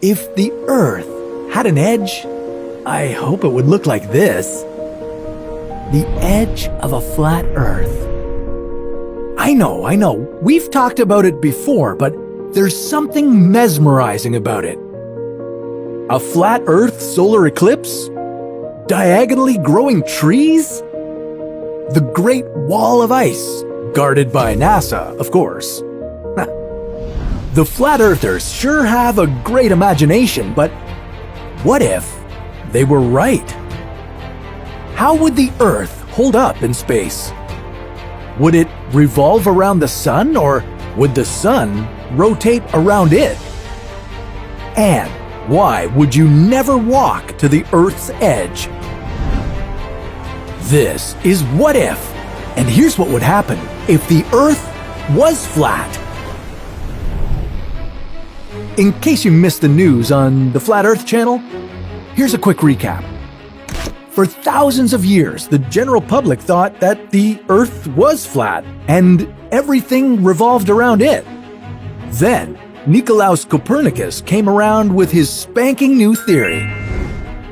If the Earth had an edge, I hope it would look like this. The edge of a flat Earth. I know, we've talked about it before, but there's something mesmerizing about it. A flat Earth solar eclipse? Diagonally growing trees? The Great Wall of Ice, guarded by NASA, of course. The flat earthers sure have a great imagination, but what if they were right? How would the Earth hold up in space? Would it revolve around the sun, or would the sun rotate around it? And why would you never walk to the Earth's edge? This is What If, and here's what would happen if the Earth was flat. In case you missed the news on the Flat Earth channel, here's a quick recap. For thousands of years, the general public thought that the Earth was flat and everything revolved around it. Then, Nicolaus Copernicus came around with his spanking new theory.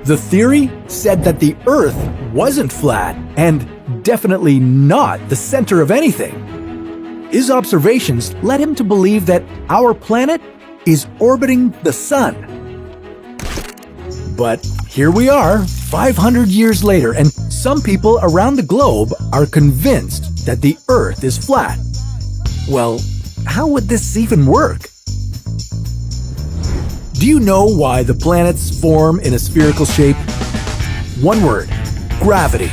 The theory said that the Earth wasn't flat and definitely not the center of anything. His observations led him to believe that our planet is orbiting the sun. But here we are, 500 years later, and some people around the globe are convinced that the Earth is flat. Well, how would this even work? Do you know why the planets form in a spherical shape? One word: gravity.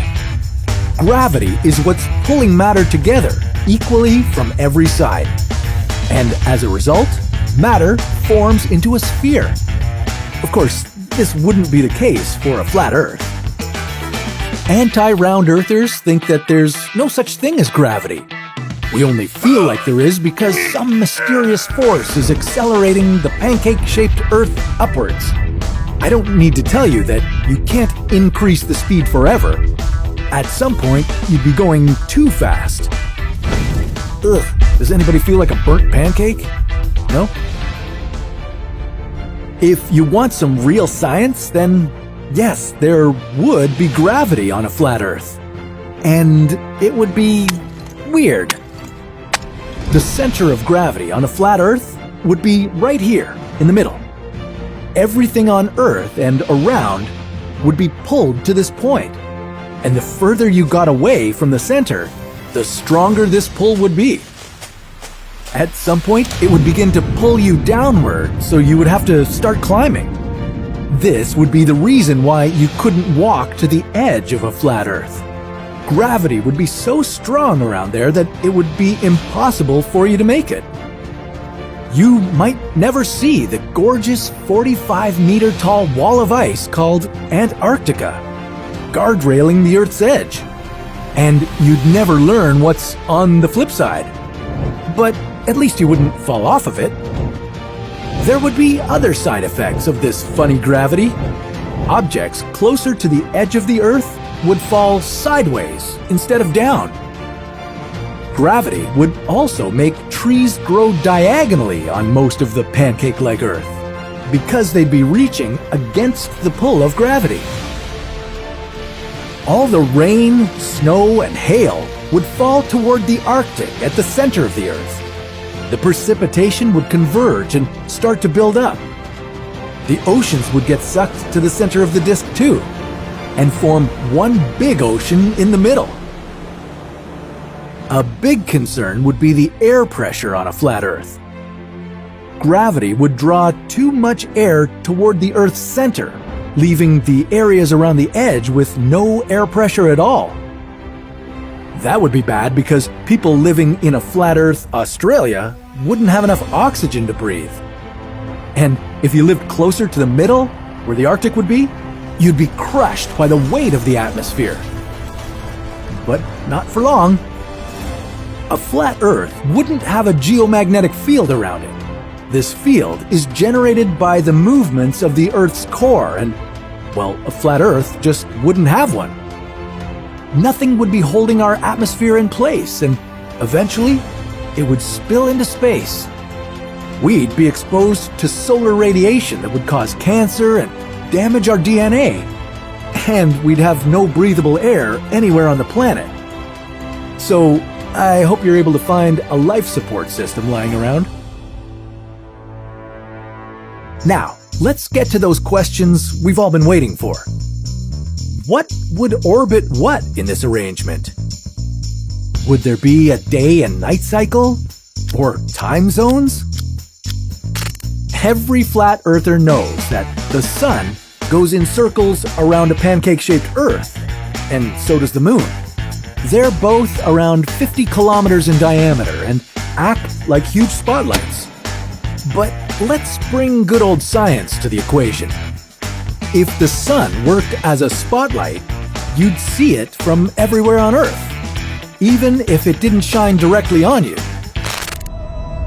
Gravity is what's pulling matter together equally from every side. And as a result, matter forms into a sphere. Of course, this wouldn't be the case for a flat Earth. Anti-round earthers think that there's no such thing as gravity. We only feel like there is because some mysterious force is accelerating the pancake-shaped Earth upwards. I don't need to tell you that you can't increase the speed forever. At some point, you'd be going too fast. Ugh, does anybody feel like a burnt pancake? No? If you want some real science, then yes, there would be gravity on a flat Earth. And it would be weird. The center of gravity on a flat Earth would be right here in the middle. Everything on Earth and around would be pulled to this point. And the further you got away from the center, the stronger this pull would be. At some point, it would begin to pull you downward, so you would have to start climbing. This would be the reason why you couldn't walk to the edge of a flat Earth. Gravity would be so strong around there that it would be impossible for you to make it. You might never see the gorgeous 45-meter tall wall of ice called Antarctica, guardrailing the Earth's edge. And you'd never learn what's on the flip side. But at least you wouldn't fall off of it. There would be other side effects of this funny gravity. Objects closer to the edge of the Earth would fall sideways instead of down. Gravity would also make trees grow diagonally on most of the pancake-like Earth, because they'd be reaching against the pull of gravity. All the rain, snow, and hail would fall toward the Arctic at the center of the Earth. The precipitation would converge and start to build up. The oceans would get sucked to the center of the disk too, and form one big ocean in the middle. A big concern would be the air pressure on a flat Earth. Gravity would draw too much air toward the Earth's center, leaving the areas around the edge with no air pressure at all. That would be bad because people living in a flat Earth Australia wouldn't have enough oxygen to breathe. And if you lived closer to the middle, where the Arctic would be, you'd be crushed by the weight of the atmosphere. But not for long. A flat Earth wouldn't have a geomagnetic field around it. This field is generated by the movements of the Earth's core, and, well, a flat Earth just wouldn't have one. Nothing would be holding our atmosphere in place, and eventually, it would spill into space. We'd be exposed to solar radiation that would cause cancer and damage our DNA. And we'd have no breathable air anywhere on the planet. So, I hope you're able to find a life support system lying around. Now, let's get to those questions we've all been waiting for. What would orbit what in this arrangement? Would there be a day and night cycle? Or time zones? Every flat earther knows that the sun goes in circles around a pancake-shaped Earth, and so does the moon. They're both around 50 kilometers in diameter and act like huge spotlights. But let's bring good old science to the equation. If the sun worked as a spotlight, you'd see it from everywhere on Earth, even if it didn't shine directly on you.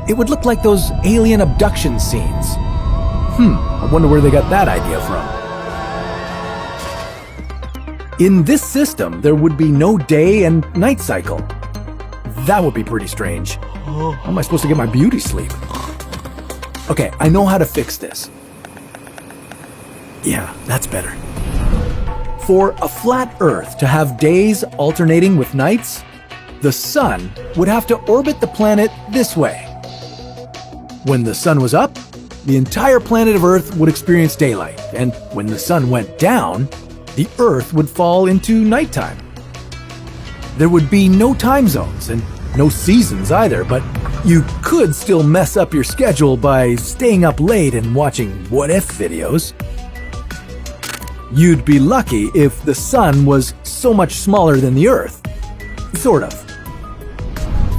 It would look like those alien abduction scenes. I wonder where they got that idea from. In this system, there would be no day and night cycle. That would be pretty strange. How am I supposed to get my beauty sleep? Okay, I know how to fix this. Yeah, that's better. For a flat Earth to have days alternating with nights, the sun would have to orbit the planet this way. When the sun was up, the entire planet of Earth would experience daylight, and when the sun went down, the Earth would fall into nighttime. There would be no time zones and no seasons either, but you could still mess up your schedule by staying up late and watching what-if videos. You'd be lucky if the sun was so much smaller than the Earth. Sort of.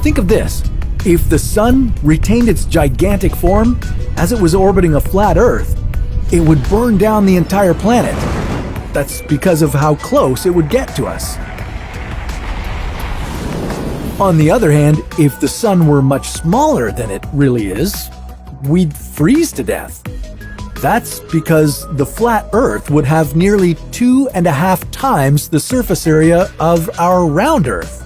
Think of this. If the sun retained its gigantic form as it was orbiting a flat Earth, it would burn down the entire planet. That's because of how close it would get to us. On the other hand, if the sun were much smaller than it really is, we'd freeze to death. That's because the flat Earth would have nearly 2.5 times the surface area of our round Earth.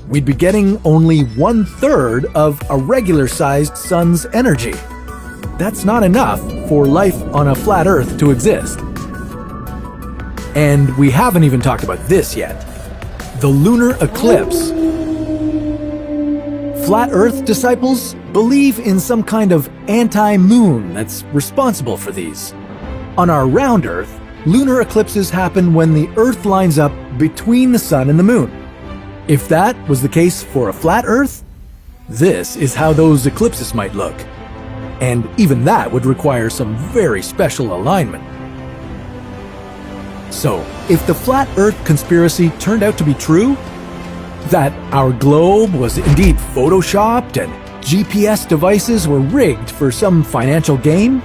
We'd be getting only 1/3 of a regular-sized sun's energy. That's not enough for life on a flat Earth to exist. And we haven't even talked about this yet. The lunar eclipse. Flat Earth disciples believe in some kind of anti-moon that's responsible for these. On our round Earth, lunar eclipses happen when the Earth lines up between the sun and the moon. If that was the case for a flat Earth, this is how those eclipses might look. And even that would require some very special alignment. So, if the flat Earth conspiracy turned out to be true, that our globe was indeed photoshopped and GPS devices were rigged for some financial gain,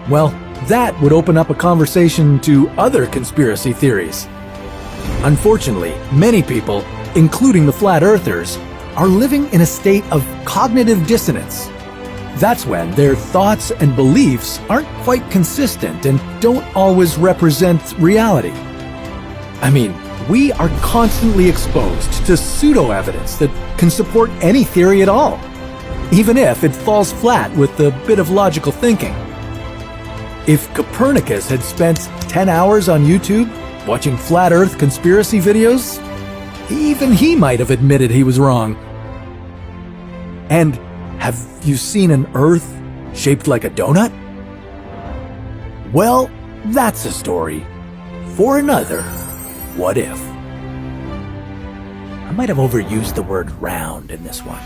well, that would open up a conversation to other conspiracy theories. Unfortunately, many people, including the flat earthers, are living in a state of cognitive dissonance. That's when their thoughts and beliefs aren't quite consistent and don't always represent reality. I mean, we are constantly exposed to pseudo-evidence that can support any theory at all, even if it falls flat with a bit of logical thinking. If Copernicus had spent 10 hours on YouTube watching flat Earth conspiracy videos, even he might have admitted he was wrong. And have you seen an Earth shaped like a donut? Well, that's a story for another What If. I might have overused the word round in this one.